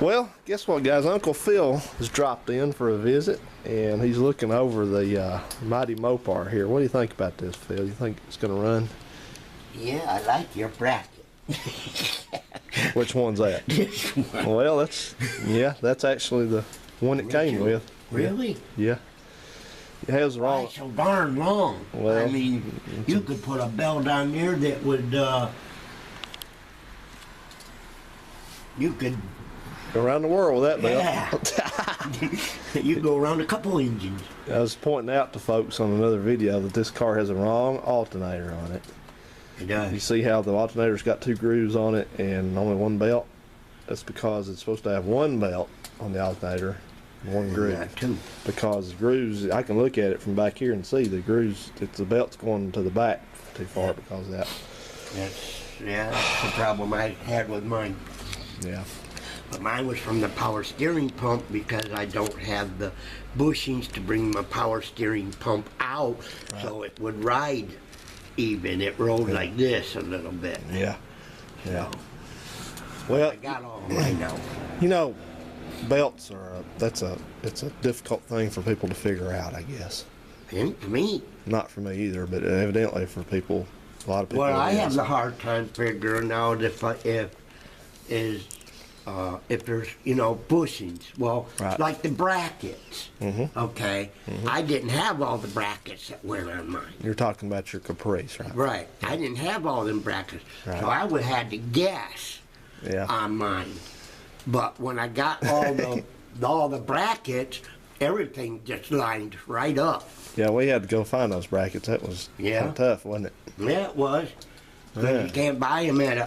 Well, guess what, guys? Uncle Phil has dropped in for a visit, and he's looking over the Mighty Mopar here. What do you think about this, Phil? You think it's going to run? Yeah, I like your bracket. Which one's that? This one. Well, that's actually the one it came with. Really? Yeah. It has the Why wrong. so darn long? Well, I mean, you could put a belt on there that would, you could, Go around the world with that belt. yeah. You could go around a couple engines. I was pointing out to folks on another video that this car has a wrong alternator on it. It You does. see how the alternator's got two grooves on it and only one belt? That's because it's supposed to have one belt on the alternator, one groove. That too. Because the grooves, I can look at it from back here and see the grooves, the belt's going to the back too far because of that. That's the problem I had with mine. Yeah. But mine was from the power steering pump because I don't have the bushings to bring my power steering pump out so it would ride even. It rolled like this a little bit. Yeah. Yeah. So, Well, I got all mine out. you know, belts are it's a difficult thing for people to figure out, I guess. And for me, Not for me either, but evidently for people, a lot of people. well, I it have is. a hard time figuring out if there's, bushings. Well, Right. like the brackets, okay? I didn't have all the brackets that went on mine. You're talking about your Caprice, right? Right. I didn't have all them brackets. Right. So I would have to guess Yeah. on mine. But when I got all the brackets, everything just lined right up. Yeah, we had to go find those brackets. That was Yeah. kinda tough, wasn't it? Yeah, it was. But Yeah. you can't buy them at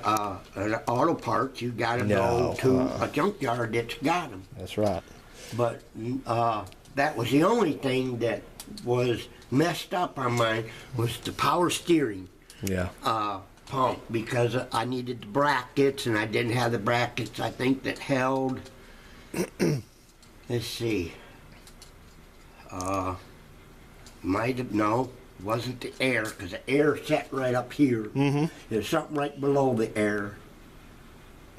an auto parts. You got to No, go to a junkyard that's got them. That's right. But that was the only thing that was messed up on mine was the power steering Yeah. pump because I needed the brackets and I didn't have the brackets. I think that held. Let's see. Might have wasn't the air because the air sat right up here. Mm-hmm. There's something right below the air.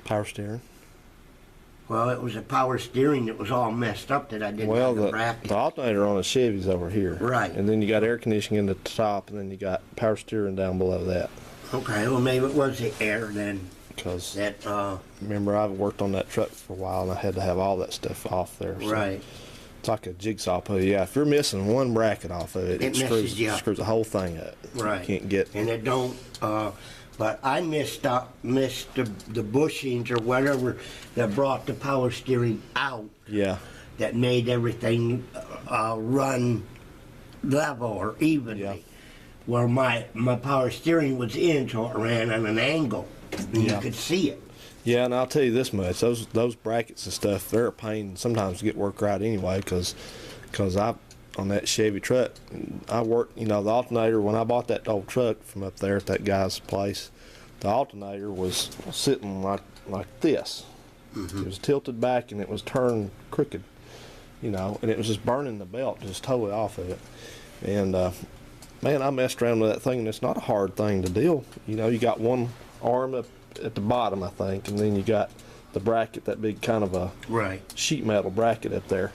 Power steering. Well, it was the power steering that was all messed up that I didn't Well, have the bracket. the alternator on a Chevy's over here. Right. And then you got air conditioning at the top, and then you got power steering down below that. Okay, well maybe it was the air then. Because That remember, I've worked on that truck for a while, and I had to have all that stuff off there. So right. It's like a jigsaw puzzle. Yeah, if you're missing one bracket off of it, It messes you up. screws the whole thing up. Right. You can't get. And it don't. But I missed the bushings or whatever that brought the power steering out. Yeah. That made everything run level or evenly. Yeah. Where my power steering was in, so it ran on an angle. And Yeah. you could see it. Yeah, and I'll tell you this much: those brackets and stuff, they're a pain sometimes to get work right anyway. Because I on that Chevy truck, I worked. The alternator when I bought that old truck from up there at that guy's place, the alternator was sitting like this. Mm-hmm. It was tilted back and it was turned crooked, and it was just burning the belt just totally off of it. And man, I messed around with that thing, and it's not a hard thing to deal. You got one arm up at the bottom, I think, and then you got the bracket, that big kind of a Right. sheet metal bracket up there.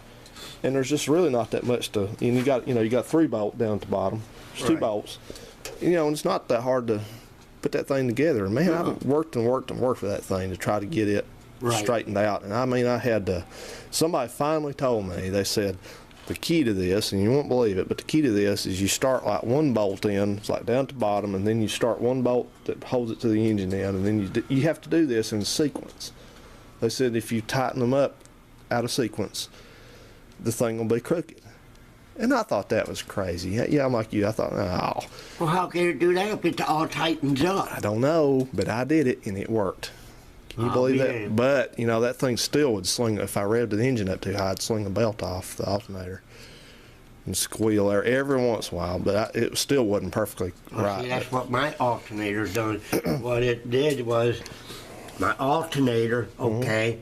And there's just really not that much to, and you got 3 bolt down at the bottom. There's 2 Right. bolts. And it's not that hard to put that thing together. And man, I've worked with that thing to try to get it Right. straightened out. And I mean, I had to, somebody finally told me, they said, the key to this, and you won't believe it, but the key to this is you start like one bolt in, it's like down at the bottom, and then you start one bolt that holds it to the engine in, and then you have to do this in sequence. They said if you tighten them up out of sequence, the thing will be crooked. And I thought that was crazy. Yeah, I'm like you. I thought, oh, Well, how can you do that if it all tightens up? I don't know, but I did it, and it worked. Can you Oh, believe yeah. that? But, that thing still would sling, if I revved the engine up too high, I'd sling the belt off the alternator and squeal there every once in a while, but it still wasn't perfectly Well, right. see, that's what my alternator done. What it did was my alternator, okay,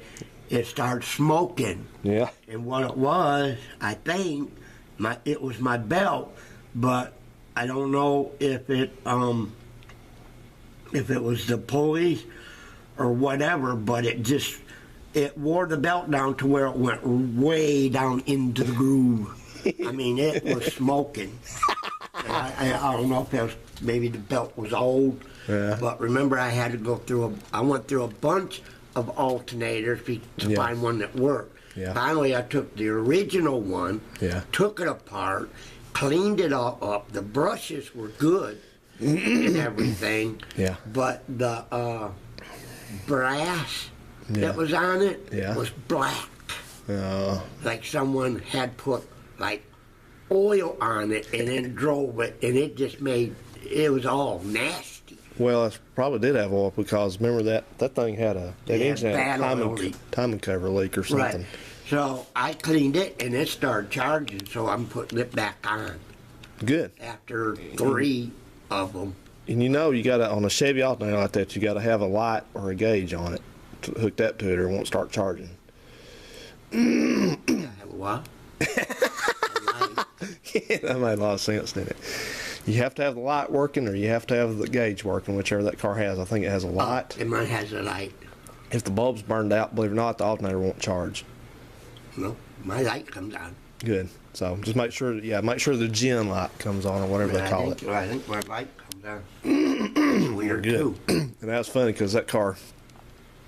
it started smoking. Yeah. And what it was, I think, it was my belt, but I don't know if it was the pulleys or whatever, but it it wore the belt down to where it went way down into the groove. I mean, it was smoking. I don't know if it was, maybe the belt was old, but remember I had to go through I went through a bunch of alternators to find one that worked. Yeah. Finally, I took the original one, Yeah. took it apart, cleaned it all up. The brushes were good and everything. Yeah. But the brass Yeah. that was on it Yeah. was black. Uh, Like someone had put like oil on it and then drove it, and it just made it was all nasty. well, it probably did have oil because remember that thing had that engine had a bad oil leak. timing cover leak or something. Right. So I cleaned it and it started charging. So I'm putting it back on Good. after 3 of them. And you know, you got to on a Chevy alternator like that, you got to have a light or a gauge on it hooked up to it, or it won't start charging. What? Yeah, that made a lot of sense, didn't it? You have to have the light working, or you have to have the gauge working, whichever that car has. I think it has a light. And mine has a light. If the bulb's burned out, believe it or not, the alternator won't charge. No, my light comes on. Good. So just make sure, make sure the gen light comes on, or whatever they call it. I think my light comes on. It's weird Good. too. And that was funny because that car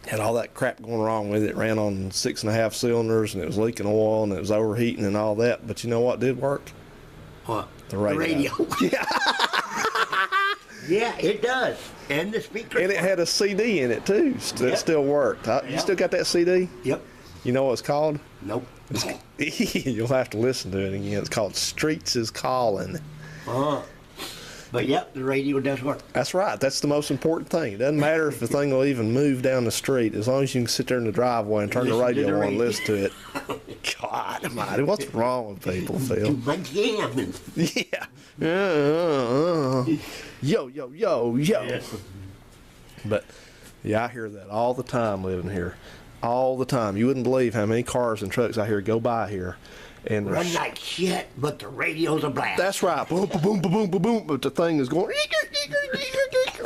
had all that crap going wrong with it. It ran on 6.5 cylinders, and it was leaking oil, and it was overheating and all that. But you know what did work? What? The radio. Yeah. Yeah, it does. And the speaker. And it had a CD in it too. That still worked. You still got that CD? Yep. You know what it's called? Nope. You'll have to listen to it again. It's called Streets is Calling. But yep, the radio does work. That's right. That's the most important thing. It doesn't matter if the thing will even move down the street, as long as you can sit there in the driveway and turn the Listen to radio the on and radio. listen to it. God almighty, what's wrong with people, Phil? But jamming. Yeah. Yo, yo, yo, yo. But, yeah, I hear that all the time living here. All the time. You wouldn't believe how many cars and trucks I hear go by here. And Run like shit, but the radio's a blast. that's right. Boom, boom, boom, boom, boom, boom. But the thing is going,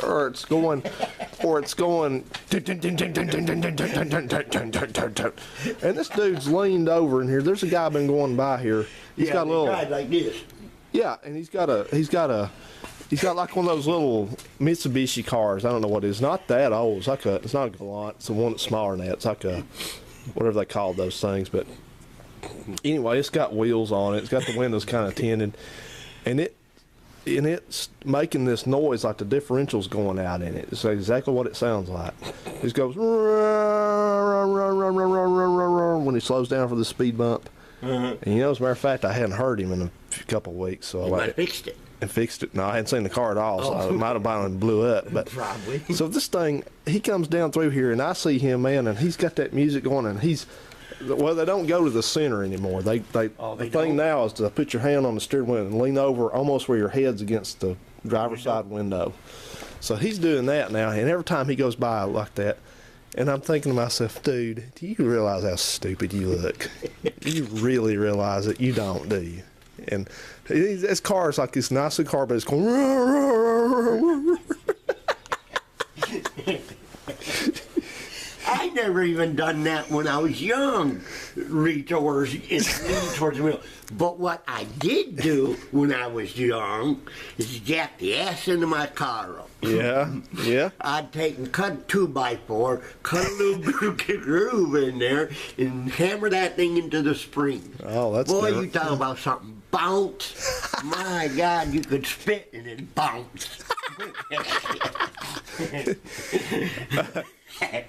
or it's going, and this dude's leaned over in here. There's a guy been going by here. He's got a little, guy like this. yeah, and he's got like one of those little Mitsubishi cars. I don't know what it is. Not that old. It's not a Galant. It's the one that's smaller than that. It's like a, whatever they call those things. But anyway, it's got wheels on it. It's got the windows kind of tinted, and it's making this noise like the differential's going out in it. It's exactly what it sounds like. It just goes when he slows down for the speed bump. And you know, as a matter of fact, I hadn't heard him in a couple of weeks, so I fixed it. and fixed it. No, I hadn't seen the car at all, so it might have been blew up. But Probably. so this thing, he comes down through here, and I see him, man, and he's got that music going, and well, they don't go to the center anymore. The thing don't? now is to put your hand on the steering wheel and lean over almost where your head's against the driver's side window. So he's doing that now, and every time he goes by like that, and I'm thinking to myself, dude, do you realize how stupid you look? You really realize it? You don't, do you? And this car is like this nice car, but it's going. I never even done that when I was young. Reach towards lean towards the wheel. But what I did do when I was young is jack the ass into my car up. Yeah, yeah. I'd take and cut a 2x4, cut a little groove in there, and hammer that thing into the spring. Oh, that's Boy, never- you talk about something bounce. My God, you could spit and it bounce.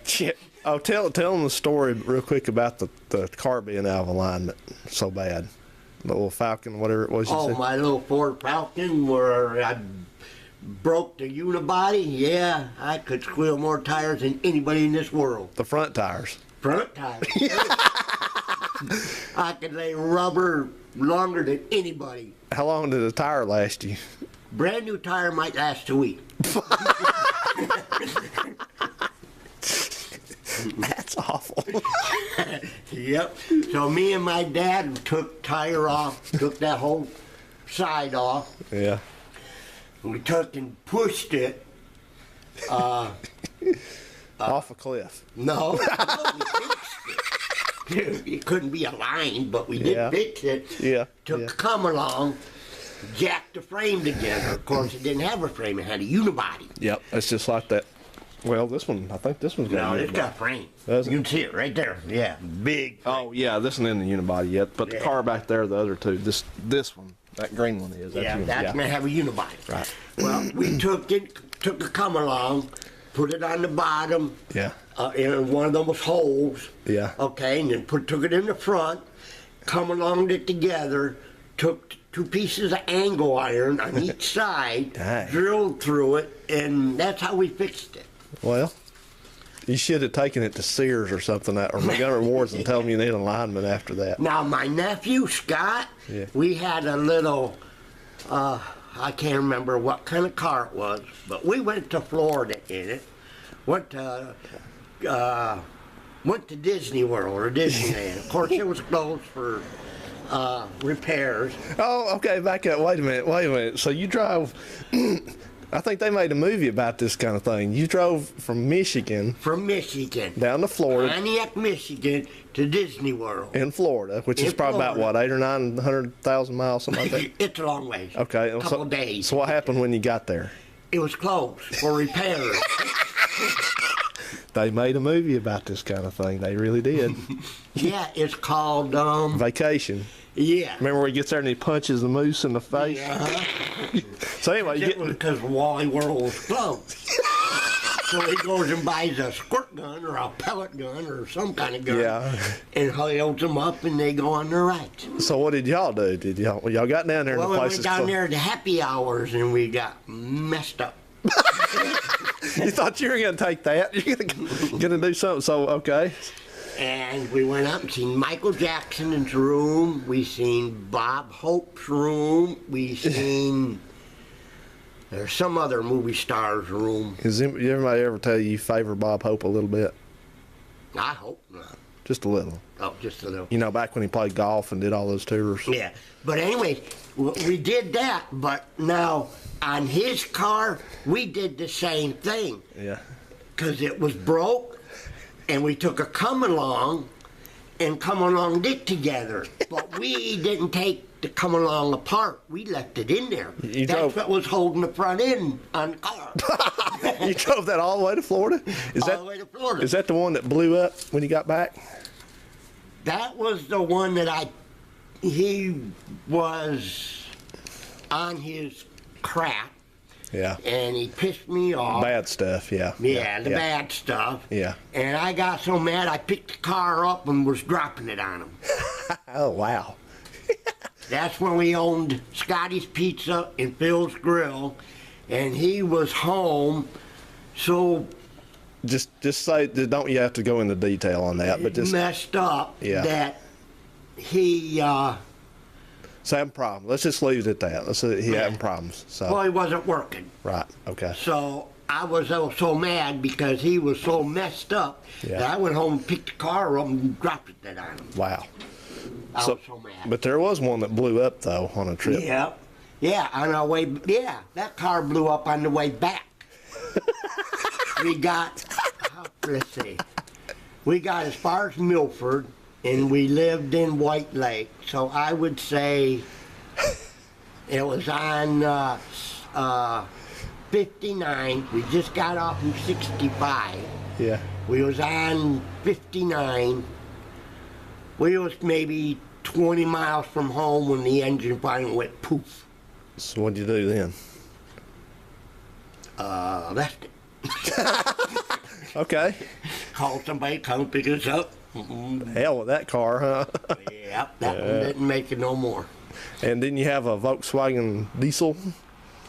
Shit. Oh, tell them the story real quick about the car being out of alignment so bad. The little Falcon, whatever it was you Oh, said. my little Ford Falcon where I broke the unibody. Yeah, I could squeal more tires than anybody in this world. The front tires. Front tires. I could lay rubber longer than anybody. How long did the tire last you? Brand new tire might last a week. That's awful. Yep. So me and my dad took tire off, took that whole side off. Yeah. We took and pushed it. Off a cliff. No, we fixed it couldn't be aligned, but we Yeah. did fix it. Yeah, Took yeah. the come along, jacked the frame together. Of course, it didn't have a frame; it had a unibody. Yep, it's just like that. Well, this one, I think this one's got No, a it's unibody. got a frame. Does it? You can see it right there. Yeah, big. Oh yeah, this one isn't the unibody yet, but the Yeah. car back there, the other two, this one, that green one is. Yeah, that's gonna have a unibody. Right. Well, we took a come along, put it on the bottom. Yeah. In one of those holes. Yeah. Okay, and then took it in the front, come along it together, took 2 pieces of angle iron on each side, Dang. drilled through it, and that's how we fixed it. Well, you should have taken it to Sears or something, or Montgomery Ward's, and tell them you need an alignment after that. Now, my nephew, Scott, Yeah. we had a little, I can't remember what kind of car it was, but we went to Florida in it. Went to Disney World or Disneyland. Of course, it was closed for repairs. Oh, okay, back up. Wait a minute. So you drove, I think they made a movie about this kind of thing. You drove from Michigan From Michigan, down to Florida, Pontiac, Michigan, to Disney World. in Florida, which is In probably about, Florida. what, 8 or 900,000 miles, something like that? It's a long ways. Okay. A couple days. So what happened when you got there? It was closed for repairs. They made a movie about this kind of thing. They really did. Yeah, it's called, Vacation. yeah. Remember where he gets there and he punches the moose in the face? Uh-huh. So anyway, you It was get, because Wally World was closed. So he goes and buys a squirt gun or a pellet gun or some kind of gun. Yeah. And holds them up and they go on their rides. so what did y'all do? Did y'all got down there Well, and we the place went is down closed? there to happy hours and we got messed up. You thought you were going to take that? You're going to do something. So, okay. And we went up and seen Michael Jackson's room. We seen Bob Hope's room. We seen there's some other movie star's room. Has everybody ever tell you favor Bob Hope a little bit? I hope not. Just a little. Oh, just a little. You know, back when he played golf and did all those tours. Yeah. But anyway, we did that. But now on his car, we did the same thing Yeah. because it was broke. And we took a come along and come along it together. But we didn't take the come along apart. We left it in there. You That's drove- what was holding the front end on the car. You drove that all the way to Florida? All the way to Florida. Is that the one that blew up when you got back? That was the one that he was on his crap Yeah. and he pissed me off. Bad stuff, yeah. Yeah, the bad stuff. Yeah. And I got so mad I picked the car up and was dropping it on him. Oh, wow. That's when we owned Scotty's Pizza and Phil's Grill, and he was home. So Just say, don't you have to go into detail on that, but just messed up Yeah. that he say having problems. Let's just leave it at that. Let's say he having problems. So well, he wasn't working. right, okay. So I was so mad because he was so messed up Yeah. that I went home and picked the car up and dropped it on him. Wow. I was so mad. But there was one that blew up though on a trip. Yeah, yeah, on our way. Yeah, that car blew up on the way back. We got, let's see, we got as far as Milford, and we lived in White Lake. So I would say it was on 59. We just got off from 65. Yeah. We was on 59. We was maybe 20 miles from home when the engine finally went poof. So what'd you do then? Left it. Okay. Called somebody, come pick us up. Hell with that car, huh? Yep, that one didn't make it no more. And didn't you have a Volkswagen diesel?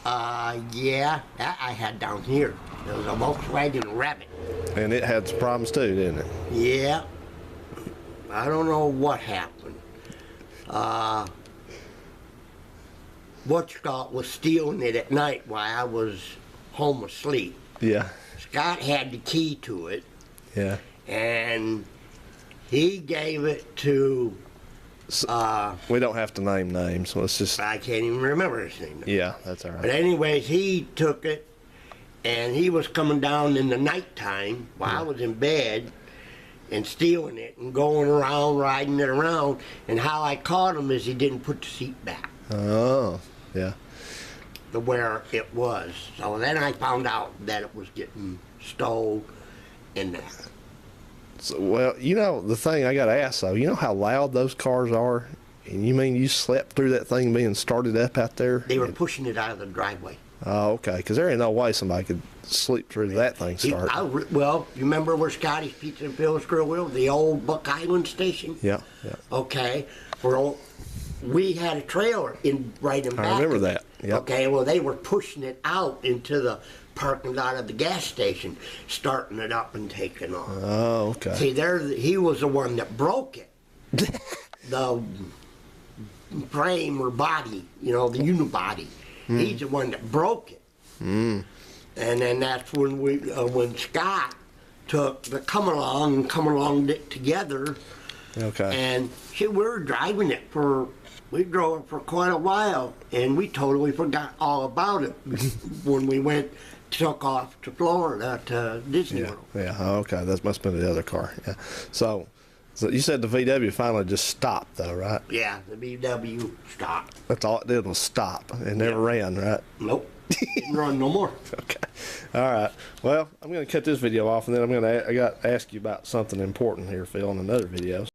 Yeah, that I had down here. There was a Volkswagen Rabbit. And it had some problems too, didn't it? Yeah. I don't know what happened. Scott was stealing it at night while I was home asleep. Yeah. Scott had the key to it, Yeah. and he gave it to, We don't have to name names. So let's just I can't even remember his name. yeah, that's all But right. anyways, he took it, and he was coming down in the nighttime while I was in bed, and stealing it and going around, riding it around. And how I caught him is he didn't put the seat back Oh, yeah. to where it was. So then I found out that it was getting stowed in there. So, well, the thing I got to ask though, you know how loud those cars are? And you mean you slept through that thing being started up out there? They were pushing it out of the driveway. Oh, okay. Because there ain't no way somebody could sleep through that thing start. Well, you remember where Scotty's Pizza and Phil's Grill was? The old Buck Island station? Yeah, yeah. Okay. We had a trailer right in back. I remember of it. that. Yep. Okay, well, they were pushing it out into the parking lot of the gas station, starting it up and taking off. Oh, okay. See, he was the one that broke it. The frame or body, the unibody. He's the one that broke it. And then that's when when Scott took the come along it together. Okay. And we were driving it we drove it for quite a while, and we totally forgot all about it when we took off to Florida to Disney Yeah, World. yeah. Oh, okay. That must have been the other car. Yeah. So you said the VW finally just stopped though, right? Yeah, the VW stopped. That's all it did was stop. It never ran, right? Nope, didn't run no more. Okay. All right. Well, I'm going to cut this video off, and then I got to ask you about something important here, Phil, in another video.